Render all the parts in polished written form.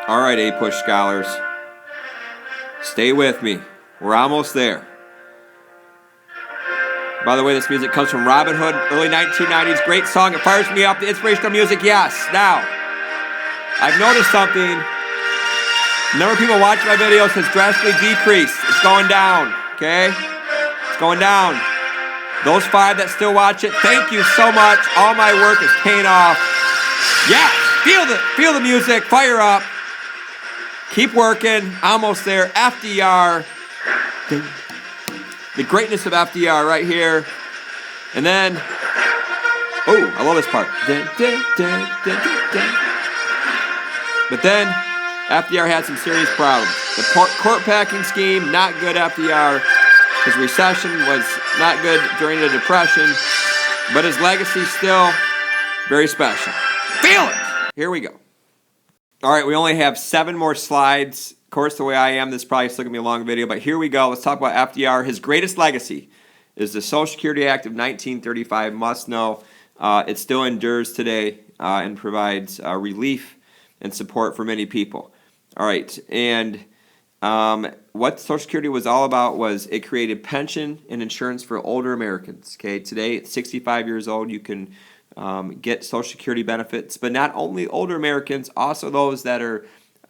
All right, A-Push scholars, stay with me. We're almost there. By the way, this music comes from Robin Hood, early 1990s. Great song. It fires me up. The inspirational music, yes. Now, I've noticed something. The number of people watching my videos has drastically decreased. It's going down, okay? It's going down. Those 5 that still watch it, thank you so much. All my work is paying off. Yes, feel the music, fire up. Keep working, almost there. FDR, the greatness of FDR right here. And then, oh, I love this part. But then, FDR had some serious problems. The court packing scheme, not good, FDR. His recession was not good during the Depression. But his legacy still very special. Feel it! Here we go. All right, we only have 7 more slides. Of course, the way I am, this is probably still going to be a long video, but here we go. Let's talk about FDR. His greatest legacy is the Social Security Act of 1935. Must know it still endures today and provides relief and support for many people. All right, and what Social Security was all about was it created pension and insurance for older Americans. Okay, today at 65 years old, you can get Social Security benefits, but not only older Americans, also those that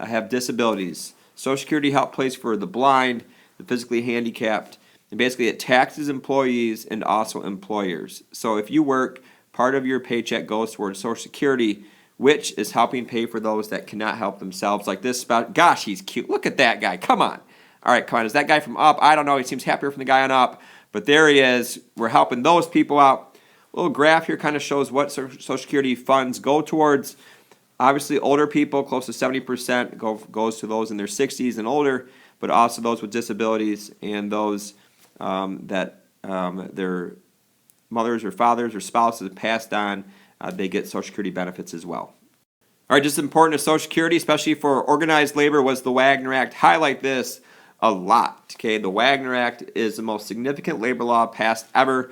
have disabilities. Social Security help pays for the blind, the physically handicapped, and basically it taxes employees and also employers. So if you work, part of your paycheck goes towards Social Security, which is helping pay for those that cannot help themselves, like this spouse. Gosh, he's cute. Look at that guy. Come on. All right, come on. Is that guy from Up? I don't know. He seems happier from the guy on Up, but there he is. We're helping those people out. A little graph here kind of shows what Social Security funds go towards. Obviously, older people, close to 70% goes to those in their 60s and older, but also those with disabilities and those that their mothers or fathers or spouses passed on. They get Social Security benefits as well. All right, just important to Social Security, especially for organized labor, was the Wagner Act. Highlight this a lot. Okay, the Wagner Act is the most significant labor law passed ever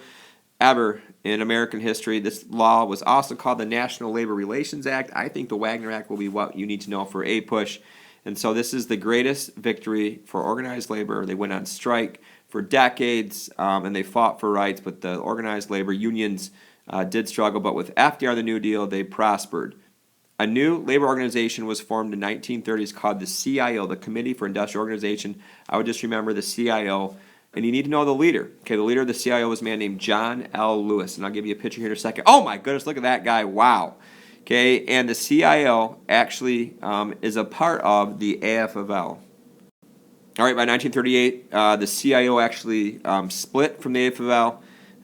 in American history. This law was also called the National Labor Relations Act. I think the Wagner Act will be what you need to know for A-Push. And so this is the greatest victory for organized labor. They went on strike for decades, and they fought for rights, but the organized labor unions did struggle. But with FDR, the New Deal, they prospered. A new labor organization was formed in the 1930s called the CIO, the Committee for Industrial Organization. I would just remember the CIO. And you need to know the leader. Okay, the leader of the CIO was a man named John L. Lewis. And I'll give you a picture here in a second. Oh my goodness, look at that guy. Wow. Okay, and the CIO actually is a part of the AFL. All right, by 1938, the CIO actually split from the AFL.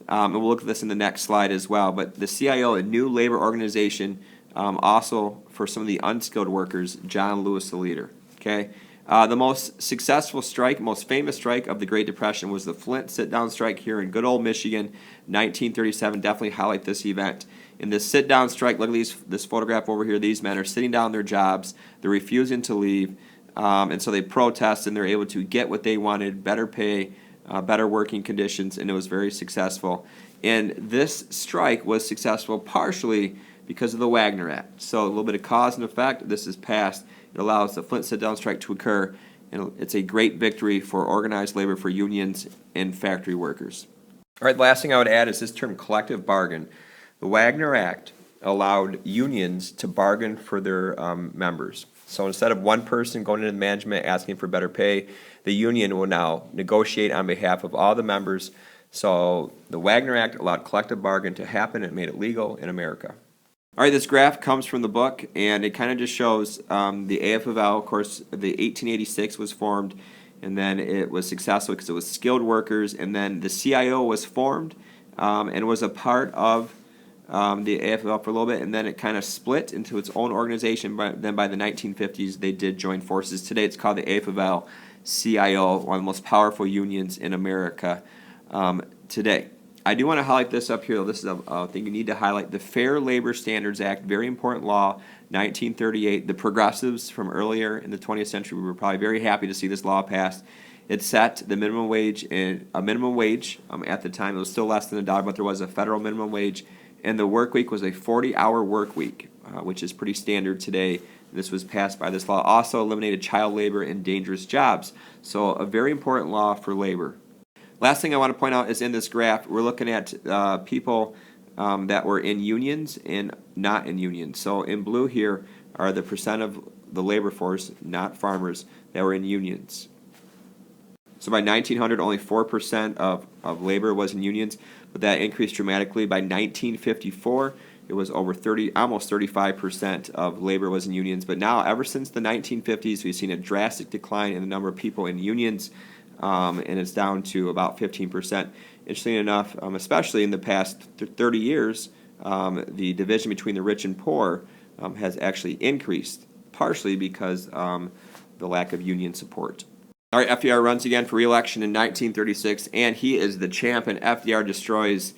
And we'll look at this in the next slide as well. But the CIO, a new labor organization, also for some of the unskilled workers, John Lewis, the leader. Okay. The most successful strike, most famous strike of the Great Depression was the Flint sit-down strike here in good old Michigan, 1937. Definitely highlight this event. In this sit-down strike, look at this photograph over here. These men are sitting down their jobs. They're refusing to leave, and so they protest, and they're able to get what they wanted, better pay, better working conditions, and it was very successful. And this strike was successful partially because of the Wagner Act. So a little bit of cause and effect. This is passed. It allows the Flint sit-down strike to occur, and it's a great victory for organized labor, for unions and factory workers. All right, the last thing I would add is this term collective bargain. The Wagner Act allowed unions to bargain for their members. So instead of one person going into management asking for better pay, the union will now negotiate on behalf of all the members. So the Wagner Act allowed collective bargain to happen and made it legal in America. All right, this graph comes from the book, and it kind of just shows the AFL. Of course, the 1886 was formed, and then it was successful because it was skilled workers, and then the CIO was formed and was a part of the AFL for a little bit, and then it kind of split into its own organization. But then by the 1950s, they did join forces. Today, it's called the AFL-CIO, one of the most powerful unions in America today. I do want to highlight this up here. This is a thing you need to highlight. The Fair Labor Standards Act, very important law, 1938. The progressives from earlier in the 20th century were probably very happy to see this law passed. It set the minimum wage, at the time. It was still less than $1, but there was a federal minimum wage, and the work week was a 40-hour work week, which is pretty standard today. This was passed by this law. Also eliminated child labor and dangerous jobs. So a very important law for labor. Last thing I want to point out is in this graph, we're looking at people that were in unions and not in unions. So in blue here are the percent of the labor force, not farmers, that were in unions. So by 1900, only 4% of labor was in unions, but that increased dramatically. By 1954, it was over almost 35% of labor was in unions. But now, ever since the 1950s, we've seen a drastic decline in the number of people in unions, and it's down to about 15%. Interestingly enough, especially in the past 30 years, the division between the rich and poor has actually increased, partially because the lack of union support. All right, FDR runs again for re-election in 1936, and he is the champ, and FDR destroys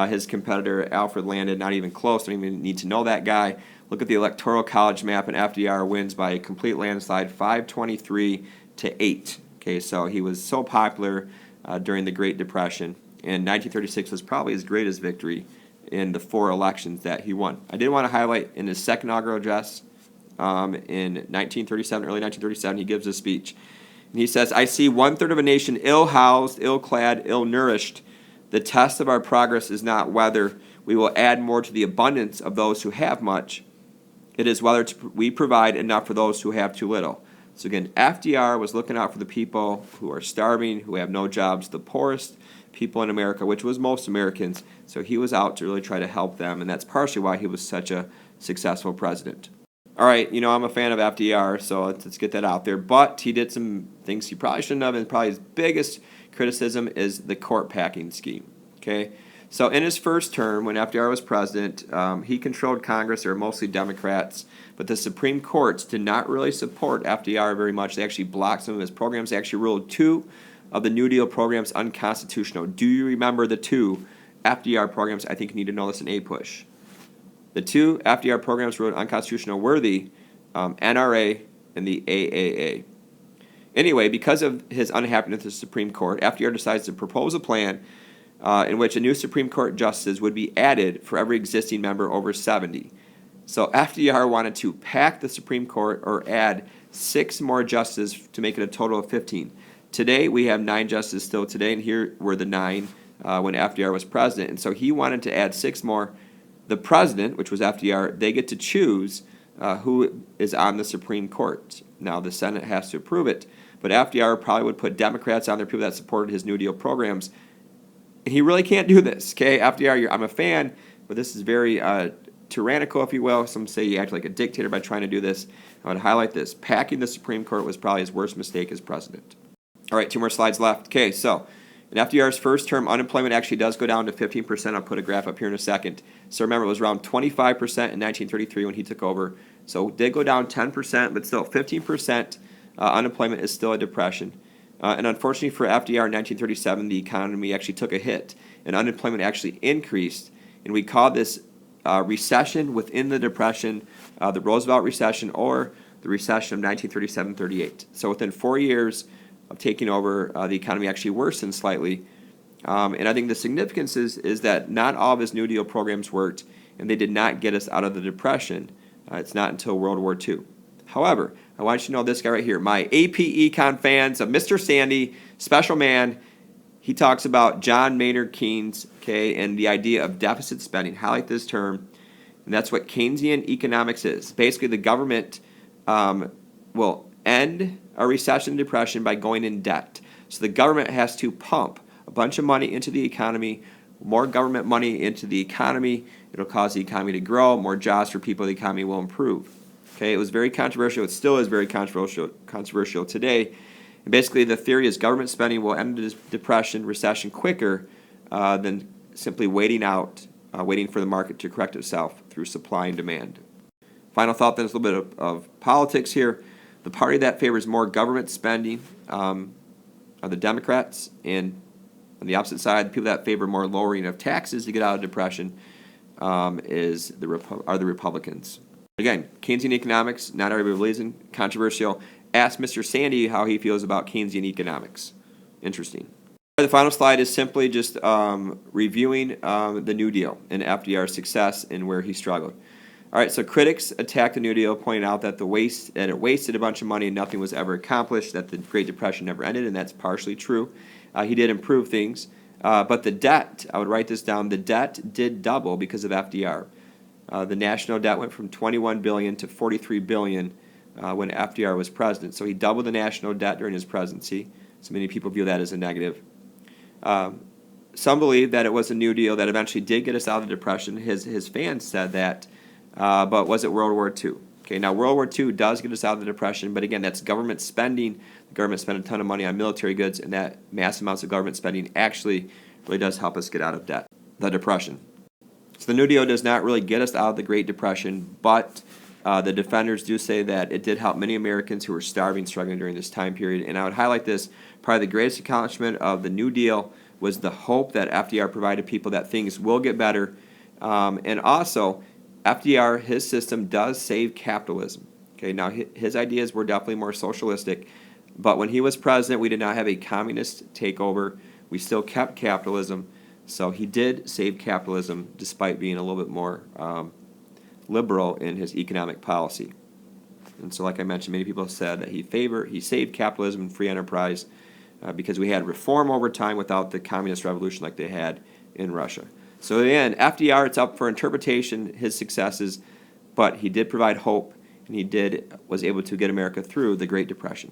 his competitor, Alfred Landon. Not even close. Don't even need to know that guy. Look at the Electoral College map, and FDR wins by a complete landslide, 523 to 8. Okay, so he was so popular during the Great Depression, and 1936 was probably his greatest victory in the 4 elections that he won. I did want to highlight in his second inaugural address in 1937, early 1937, he gives a speech. And he says, "I see 1/3 of a nation ill-housed, ill-clad, ill-nourished. The test of our progress is not whether we will add more to the abundance of those who have much. It is whether we provide enough for those who have too little." So again, FDR was looking out for the people who are starving, who have no jobs, the poorest people in America, which was most Americans. So he was out to really try to help them, and that's partially why he was such a successful president. All right, I'm a fan of FDR, so let's get that out there. But he did some things he probably shouldn't have, and probably his biggest criticism is the court packing scheme. Okay, so in his first term, when FDR was president, he controlled Congress. They were mostly Democrats, but the Supreme Court did not really support FDR very much. They actually blocked some of his programs. They actually ruled 2 of the New Deal programs unconstitutional. Do you remember the 2 FDR programs? I think you need to know this in APUSH. The 2 FDR programs ruled unconstitutional were the NRA and the AAA. Anyway, because of his unhappiness with the Supreme Court, FDR decides to propose a plan in which a new Supreme Court justice would be added for every existing member over 70. So FDR wanted to pack the Supreme Court or add 6 more justices to make it a total of 15. Today, we have 9 justices still today, and here were the 9 when FDR was president. And so he wanted to add 6 more. The president, which was FDR, they get to choose who is on the Supreme Court. Now, the Senate has to approve it, but FDR probably would put Democrats on there, people that supported his New Deal programs. And he really can't do this, okay? FDR, I'm a fan, but this is very tyrannical, if you will. Some say he acted like a dictator by trying to do this. I would highlight this. Packing the Supreme Court was probably his worst mistake as president. All right, 2 more slides left. Okay, so in FDR's first term, unemployment actually does go down to 15%. I'll put a graph up here in a second. So remember, it was around 25% in 1933 when he took over. So it did go down 10%, but still 15% unemployment is still a depression. And unfortunately for FDR in 1937, the economy actually took a hit, and unemployment actually increased. And we call this recession within the depression, the Roosevelt recession, or the recession of 1937-38. So within 4 years of taking over, the economy actually worsened slightly. And I think the significance is that not all of his New Deal programs worked, and they did not get us out of the Depression. It's not until World War II. However, I want you to know this guy right here. My AP Econ fans of Mr. Sandy, special man, he talks about John Maynard Keynes, okay, and the idea of deficit spending. Highlight this term, and that's what Keynesian economics is. Basically, the government will end a recession and depression by going in debt. So the government has to pump a bunch of money into the economy, more government money into the economy. It'll cause the economy to grow, more jobs for people, the economy will improve. Okay, it was very controversial. It still is very controversial today. And basically, the theory is government spending will end the depression, recession quicker than simply waiting for the market to correct itself through supply and demand. Final thought, then, is a little bit of politics here. The party that favors more government spending are the Democrats, and on the opposite side, the people that favor more lowering of taxes to get out of depression are the Republicans. Again, Keynesian economics, not everybody believes in, controversial. Ask Mr. Sandy how he feels about Keynesian economics. Interesting. The final slide is simply just reviewing the New Deal and FDR's success and where he struggled. All right, so critics attacked the New Deal, pointing out that it wasted a bunch of money and nothing was ever accomplished, that the Great Depression never ended, and that's partially true. He did improve things, but the debt, I would write this down, the debt did double because of FDR. The national debt went from $21 billion to $43 billion when FDR was president. So he doubled the national debt during his presidency. So many people view that as a negative. Some believe that it was a New Deal that eventually did get us out of the Depression. His fans said that, but was it World War II? Okay, now World War II does get us out of the Depression, but again, that's government spending. The government spent a ton of money on military goods, and that massive amounts of government spending actually really does help us get out of debt, the Depression. So the New Deal does not really get us out of the Great Depression, but the defenders do say that it did help many Americans who were starving, struggling during this time period. And I would highlight this, probably the greatest accomplishment of the New Deal was the hope that FDR provided people that things will get better. And also, FDR, his system does save capitalism. Okay, now his ideas were definitely more socialistic, but when he was president, we did not have a communist takeover. We still kept capitalism. So he did save capitalism despite being a little bit more liberal in his economic policy. And so like I mentioned, many people said that he saved capitalism and free enterprise because we had reform over time without the communist revolution like they had in Russia. So again, FDR, it's up for interpretation, his successes, but he did provide hope, and he was able to get America through the Great Depression.